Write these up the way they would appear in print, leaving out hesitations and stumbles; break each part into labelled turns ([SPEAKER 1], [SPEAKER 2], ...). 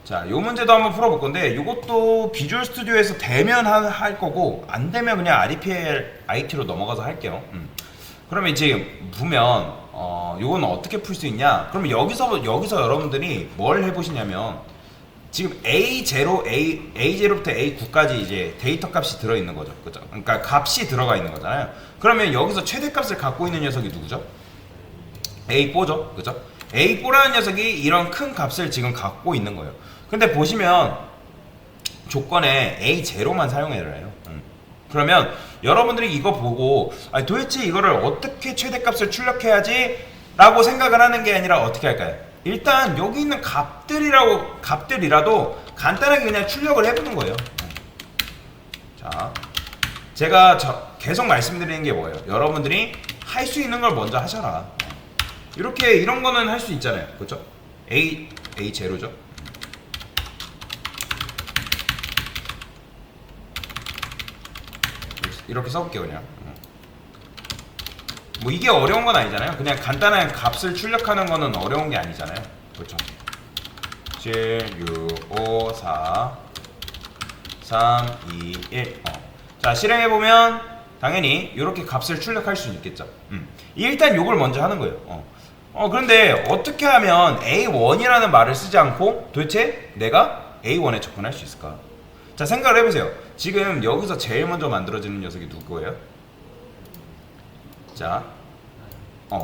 [SPEAKER 1] 자, 요 문제도 한번 풀어볼 건데 요것도 비주얼 스튜디오에서 되면 할 거고 안 되면 그냥 REPL IT로 넘어가서 할게요. 그러면 이제 보면 요거는 어떻게 풀 수 있냐? 그러면 여기서 여러분들이 뭘 해보시냐면 지금 A0부터 A9까지 이제 데이터 값이 들어있는 거죠. 그죠? 그러니까 값이 들어가 있는 거잖아요. 그러면 여기서 최대값을 갖고 있는 녀석이 누구죠? A4죠. 그죠? A4라는 녀석이 이런 큰 값을 지금 갖고 있는 거예요. 근데 보시면 조건에 A0만 사용해라요. 그러면 여러분들이 이거 보고 아니 도대체 이거를 어떻게 최대값을 출력해야지 라고 생각을 하는 게 아니라 어떻게 할까요? 일단 여기 있는 값들이라도 간단하게 그냥 출력을 해보는 거예요. 자, 제가 계속 말씀드리는 게 뭐예요? 여러분들이 할 수 있는 걸 먼저 하셔라. 이렇게 이런 거는 할 수 있잖아요. 그렇죠? A0죠. 이렇게 써볼게요. 그냥 뭐 이게 어려운 건 아니잖아요. 그냥 간단한 값을 출력하는 거는 어려운 게 아니잖아요. 그렇죠? 7, 6, 5, 4, 3, 2, 1 자, 실행해보면 당연히 이렇게 값을 출력할 수 있겠죠. 일단 요걸 먼저 하는 거예요. 그런데 어떻게 하면 A1이라는 말을 쓰지 않고 도대체 내가 A1에 접근할 수 있을까? 자, 생각을 해보세요. 지금 여기서 제일 먼저 만들어지는 녀석이 누구예요? 자,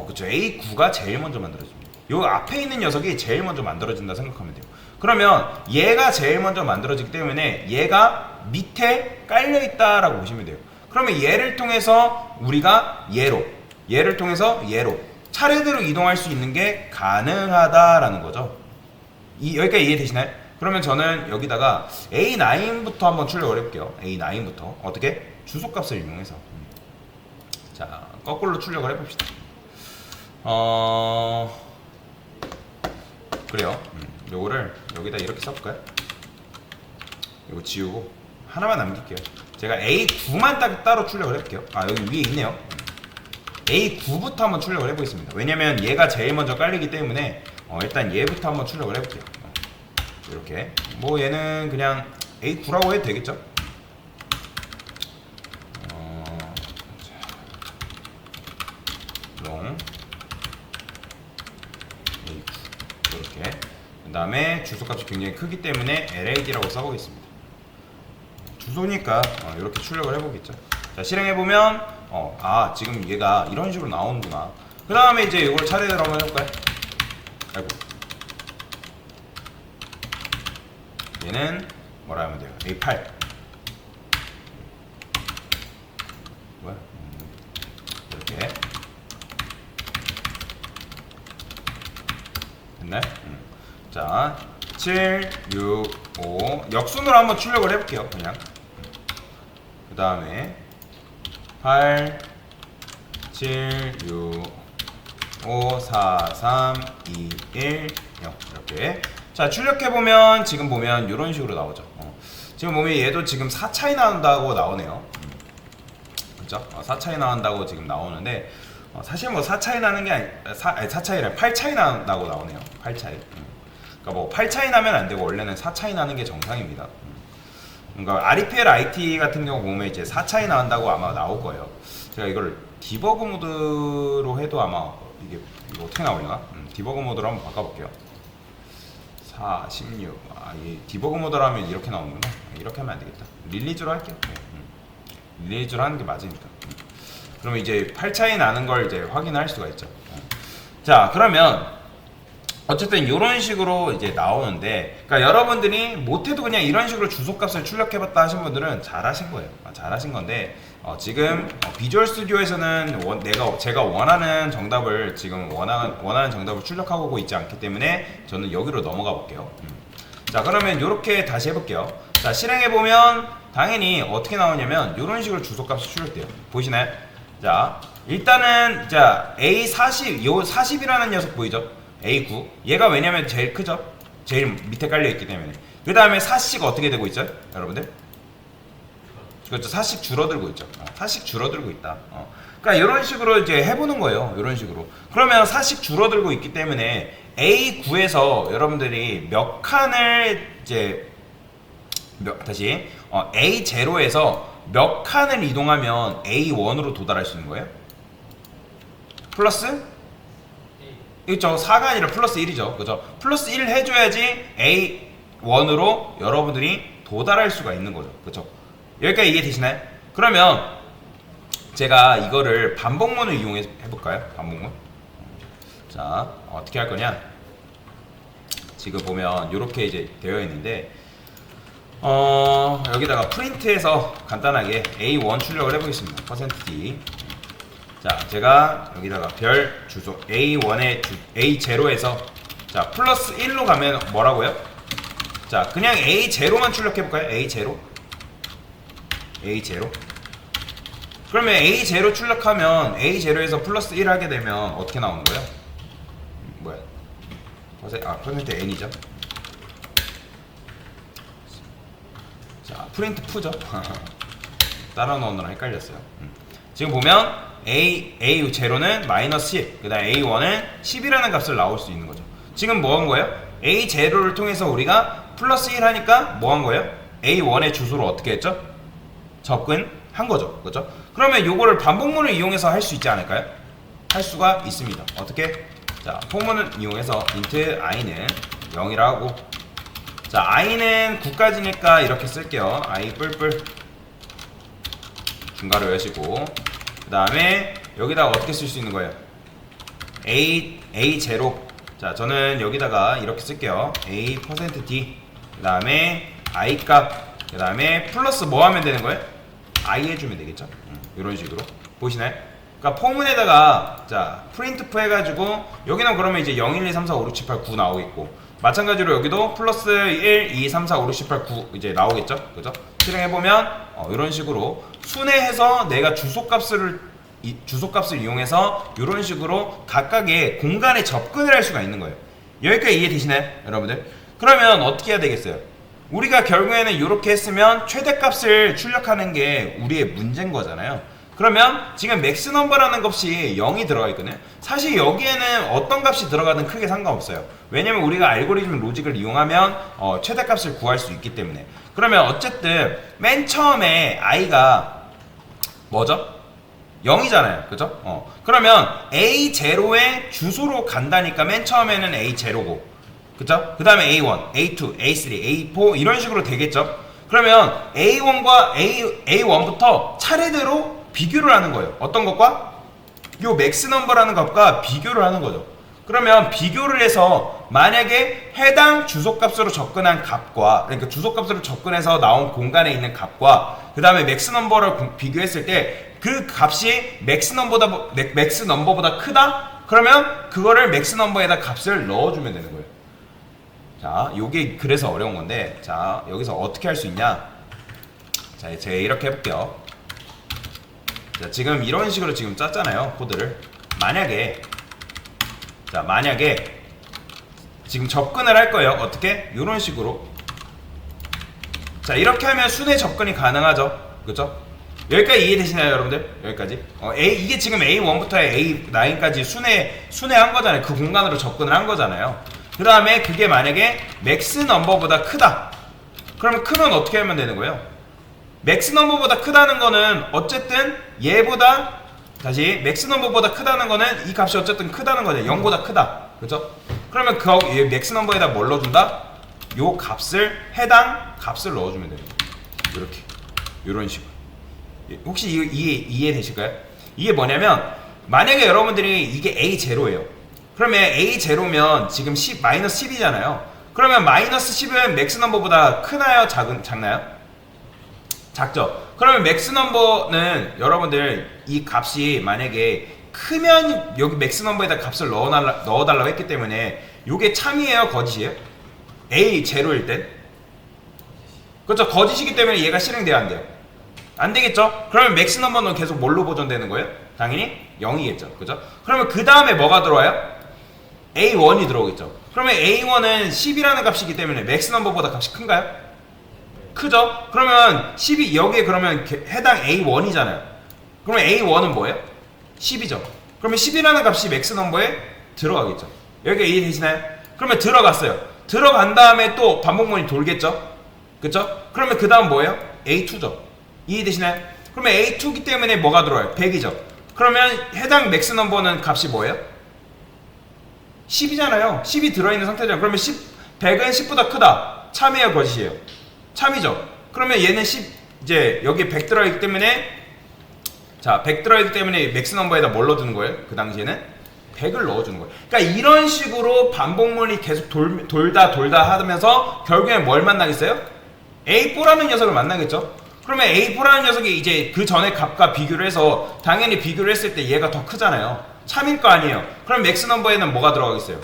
[SPEAKER 1] 그쵸. A9가 제일 먼저 만들어집니다. 요 앞에 있는 녀석이 제일 먼저 만들어진다 생각하면 돼요. 그러면 얘가 제일 먼저 만들어지기 때문에 얘가 밑에 깔려있다라고 보시면 돼요. 그러면 얘를 통해서 우리가 얘를 통해서 얘로 차례대로 이동할 수 있는 게 가능하다라는 거죠. 여기까지 이해되시나요? 그러면 저는 여기다가 A9부터 한번 출력을 해볼게요. A9부터 어떻게? 주소값을 이용해서 자, 거꾸로 출력을 해봅시다. 그래요. 요거를 여기다 이렇게 써볼까요? 이거 지우고 하나만 남길게요. 제가 A9만 따로 출력을 해볼게요. 여기 위에 있네요. A9부터 한번 출력을 해보겠습니다. 왜냐면 얘가 제일 먼저 깔리기 때문에 일단 얘부터 한번 출력을 해볼게요. 이렇게 뭐 얘는 그냥 A9라고 해도 되겠죠? 롱 A9 이렇게 그 다음에 주소값이 굉장히 크기 때문에 LAD라고 써보겠습니다. 주소니까 이렇게 출력을 해보겠죠. 자, 실행해보면 지금 얘가 이런 식으로 나오는구나. 그 다음에 이제 이걸 차례대로 한번 해볼까요? 아이고, 얘는 뭐라 하면 돼요? A8 뭐야? 이렇게 됐나요? 자, 7, 6, 5 역순으로 한번 출력을 해볼게요. 그냥 그 다음에 8, 7, 6, 5, 4, 3, 2, 1, 0 이렇게. 자, 출력해보면 지금 보면 이런 식으로 나오죠. 지금 보면 얘도 지금 4차이 나온다고 나오네요. 그렇죠? 4차이 나온다고 지금 나오는데 사실 뭐 4차이 나는 게 4차이라 8차이 난다고 나오네요. 8차이. 그러니까 뭐 8차이 나면 안 되고 원래는 4차이 나는 게 정상입니다. 그러니까 REPL IT 같은 경우 보면 이제 4차이 나온다고 아마 나올 거예요. 제가 이걸 디버그 모드로 해도 아마 이게 이거 어떻게 나오려나? 디버그 모드로 한번 바꿔볼게요. 4, 16. 이 디버그 모드로 하면 이렇게 나오는구나. 이렇게 하면 안 되겠다. 릴리즈로 할게요. 릴리즈로 하는 게 맞으니까. 그러면 이제 8차이 나는 걸 이제 확인할 수가 있죠. 자, 그러면 어쨌든 이런 식으로 이제 나오는데, 그러니까 여러분들이 못해도 그냥 이런 식으로 주소값을 출력해봤다 하신 분들은 잘하신 거예요. 잘하신 건데 지금 비주얼 스튜디오에서는 제가 원하는 정답을 지금 원하는 정답을 출력하고 있지 않기 때문에 저는 여기로 넘어가 볼게요. 자, 그러면 이렇게 다시 해볼게요. 자, 실행해보면 당연히 어떻게 나오냐면 이런 식으로 주소값이 출력돼요. 보이시나요? 자, 일단은 자 A40, 요 40이라는 녀석 보이죠? A9. 얘가 왜냐면 제일 크죠? 제일 밑에 깔려있기 때문에. 그 다음에 4씩 어떻게 되고 있죠? 여러분들? 그렇죠. 4씩 줄어들고 있죠. 4씩 줄어들고 있다. 그러니까 이런 식으로 이제 해보는 거예요. 이런 식으로. 그러면 4씩 줄어들고 있기 때문에 A9에서 여러분들이 몇 칸을 이제 A0에서 몇 칸을 이동하면 A1으로 도달할 수 있는 거예요? 플러스? 그렇죠. 4가 아니라 플러스 1이죠. 그죠? 플러스 1 해줘야지 A1으로 여러분들이 도달할 수가 있는 거죠. 그죠? 여기까지 이해되시나요? 그러면 제가 이거를 반복문을 이용해서 해볼까요? 반복문. 자, 어떻게 할 거냐? 지금 보면 이렇게 이제 되어 있는데, 여기다가 프린트해서 간단하게 A1 출력을 해보겠습니다. %d. 자, 제가 여기다가 별 주소 A1의 A0에서 자 플러스 1로 가면 뭐라고요? 자, 그냥 A0만 출력해볼까요? A0. 그러면 A0 출력하면 A0에서 플러스 1 하게 되면 어떻게 나오는 거예요? 뭐야? %n이죠. 자, 프린트 푸죠. 따라 넣은 거랑 헷갈렸어요. 지금 보면 A0는 마이너스 10, 그 다음 A1은 10이라는 값을 나올 수 있는 거죠. 지금 뭐 한 거예요? A0를 통해서 우리가 플러스 1 하니까 뭐 한 거예요? A1의 주소로 어떻게 했죠? 접근한 거죠. 그죠? 그러면 요거를 반복문을 이용해서 할 수 있지 않을까요? 할 수가 있습니다. 어떻게? 자, 포문을 이용해서 int i는 0이라 하고, 자, i는 9까지니까 이렇게 쓸게요. i 뿔뿔 중괄호 여시고, 그 다음에 여기다가 어떻게 쓸 수 있는 거예요? A0. 자, 저는 여기다가 이렇게 쓸게요. A%d. 그 다음에 i 값. 그 다음에 플러스 뭐 하면 되는 거예요? i 해주면 되겠죠? 이런 식으로. 보이시나요? 그러니까 포문에다가 자 printf 해가지고 여기는 그러면 이제 0, 1, 2, 3, 4, 5, 6, 7, 8, 9 나오겠고, 마찬가지로 여기도 플러스 1, 2, 3, 4, 5, 6, 7, 8, 9 이제 나오겠죠? 그죠? 실행해보면 이런 식으로 순회해서 내가 주소값을 이용해서 이런 식으로 각각의 공간에 접근을 할 수가 있는 거예요. 여기까지 이해되시나요? 여러분들? 그러면 어떻게 해야 되겠어요? 우리가 결국에는 이렇게 했으면 최대값을 출력하는 게 우리의 문제인 거잖아요. 그러면 지금 맥스 넘버라는 값이 0이 들어가 있거든요. 사실 여기에는 어떤 값이 들어가든 크게 상관없어요. 왜냐면 우리가 알고리즘 로직을 이용하면 최대값을 구할 수 있기 때문에. 그러면 어쨌든 맨 처음에 i가 뭐죠? 0이잖아요. 그죠? 그러면 A0의 주소로 간다니까 맨 처음에는 A0고, 그죠? 그 다음에 A1, A2, A3, A4 이런 식으로 되겠죠? 그러면 A1과 A1부터 차례대로 비교를 하는 거예요. 어떤 것과? 요 맥스 넘버라는 것과 비교를 하는 거죠. 그러면 비교를 해서 만약에 해당 주소값으로 접근한 값과, 그러니까 주소값으로 접근해서 나온 공간에 있는 값과 그 다음에 맥스 넘버를 비교했을 때 그 값이 맥스 넘버보다 크다? 그러면 그거를 맥스 넘버에다 값을 넣어주면 되는 거예요. 자, 요게 그래서 어려운 건데, 자, 여기서 어떻게 할 수 있냐? 자, 제가 이렇게 해볼게요. 자, 지금 이런 식으로 지금 짰잖아요, 코드를. 만약에 지금 접근을 할 거예요. 어떻게? 이런 식으로. 자, 이렇게 하면 순회 접근이 가능하죠. 그죠? 여기까지 이해되시나요, 여러분들? 여기까지. 이게 지금 A1부터 A9까지 순회한 거잖아요. 그 공간으로 접근을 한 거잖아요. 그 다음에 그게 만약에 맥스 넘버보다 크다. 그러면 크면 어떻게 하면 되는 거예요? 맥스 넘버보다 크다는 거는 어쨌든 얘보다, 다시 맥스 넘버보다 크다는 거는 이 값이 어쨌든 크다는 거죠. 0보다 크다. 그죠? 그러면 그 맥스 넘버에다 뭘 넣어준다? 요 값을, 해당 값을 넣어주면 됩니다. 이렇게. 이런 식으로. 혹시 이거 이해되실까요? 이게 뭐냐면, 만약에 여러분들이 이게 A0예요. 그러면 A0면 지금 마이너스 10이잖아요. 그러면 마이너스 10은 맥스 넘버보다 크나요? 작나요? 작죠? 그러면 맥스 넘버는 여러분들 이 값이 만약에 크면 여기 맥스 넘버에다 값을 넣어달라고 했기 때문에 이게 참이에요? 거짓이에요? A0일 땐? 그렇죠? 거짓이기 때문에 얘가 실행돼야 안 돼요? 안 되겠죠? 그러면 맥스 넘버는 계속 뭘로 보존되는 거예요? 당연히 0이겠죠. 그죠? 그러면 그 다음에 뭐가 들어와요? A1이 들어오겠죠. 그러면 A1은 10이라는 값이기 때문에 맥스 넘버보다 값이 큰가요? 크죠? 그러면 10이 여기에 그러면 해당 A1이잖아요. 그러면 A1은 뭐예요? 10이죠. 그러면 10이라는 값이 맥스 넘버에 들어가겠죠. 여기가 이해되시나요? 그러면 들어갔어요. 들어간 다음에 또 반복문이 돌겠죠? 그쵸? 그러면 그 다음 뭐예요? A2죠. 이해되시나요? 그러면 A2기 때문에 뭐가 들어와요? 100이죠. 그러면 해당 맥스 넘버는 값이 뭐예요? 10이잖아요. 10이 들어있는 상태잖아요. 그러면 100은 10보다 크다. 참이에요, 거짓이에요? 참이죠. 그러면 얘는 10, 이제 여기 100 들어있기 때문에, 자, 100 들어있기 때문에 맥스 넘버에다 뭘 넣어주는 거예요? 그 당시에는 100을 넣어주는 거예요. 그러니까 이런 식으로 반복문이 계속 돌다 하면서 결국엔 뭘 만나겠어요? A4라는 녀석을 만나겠죠? 그러면 A4라는 녀석이 이제 그 전에 값과 비교를 해서 당연히 비교를 했을 때 얘가 더 크잖아요. 참일 거 아니에요. 그럼 맥스 넘버에는 뭐가 들어가겠어요?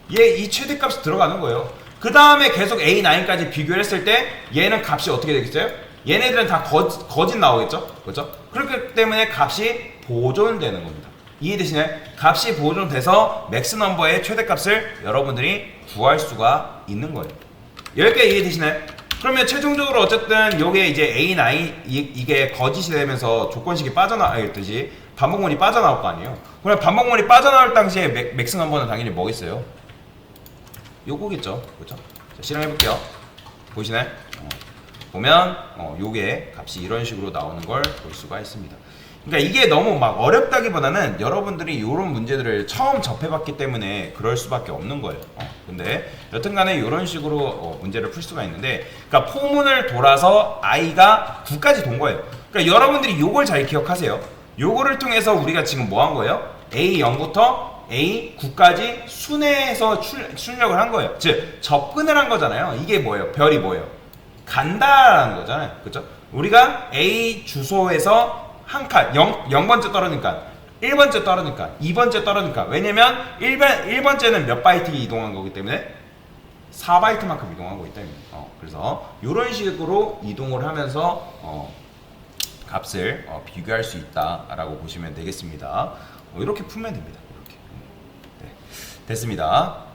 [SPEAKER 1] 이 최대값이 들어가는 거예요. 그 다음에 계속 A9까지 비교를 했을 때 얘는 값이 어떻게 되겠어요? 얘네들은 다 거짓 나오겠죠? 그렇죠? 그렇기 때문에 값이 보존되는 겁니다. 이해되시나요? 값이 보존돼서 맥스 넘버의 최대값을 여러분들이 구할 수가 있는 거예요. 여기까지 이해되시나요? 그러면 최종적으로 어쨌든 요게 이제 A9 이게 거짓이 되면서 조건식이 빠져나가듯이 반복문이 빠져나올 거 아니에요. 그럼 반복문이 빠져나올 당시에 맥스 넘버는 당연히 뭐겠어요? 요거겠죠. 그렇죠? 자, 실행해 볼게요. 보이시나요? 보면 요게 값이 이런 식으로 나오는 걸 볼 수가 있습니다. 그러니까 이게 너무 막 어렵다기보다는 여러분들이 이런 문제들을 처음 접해봤기 때문에 그럴 수밖에 없는 거예요. 근데 여튼간에 이런 식으로 문제를 풀 수가 있는데, 그러니까 포문을 돌아서 i가 9까지 돈 거예요. 그러니까 여러분들이 요걸 잘 기억하세요. 요거를 통해서 우리가 지금 뭐 한 거예요? A0부터 A9까지 순회해서 출력을 한 거예요. 즉 접근을 한 거잖아요. 이게 뭐예요? 별이 뭐예요? 간다라는 거잖아요. 그렇죠? 우리가 A 주소에서 한 칸, 0번째 떨어지니까 1번째 떨어지니까 2번째 떨어지니까, 왜냐면 1번째는 몇 바이트 이동한 거기 때문에 4바이트만큼 이동한 거기 때문에 그래서 이런 식으로 이동을 하면서 값을 비교할 수 있다라고 보시면 되겠습니다. 이렇게 풀면 됩니다. 이렇게. 네, 됐습니다.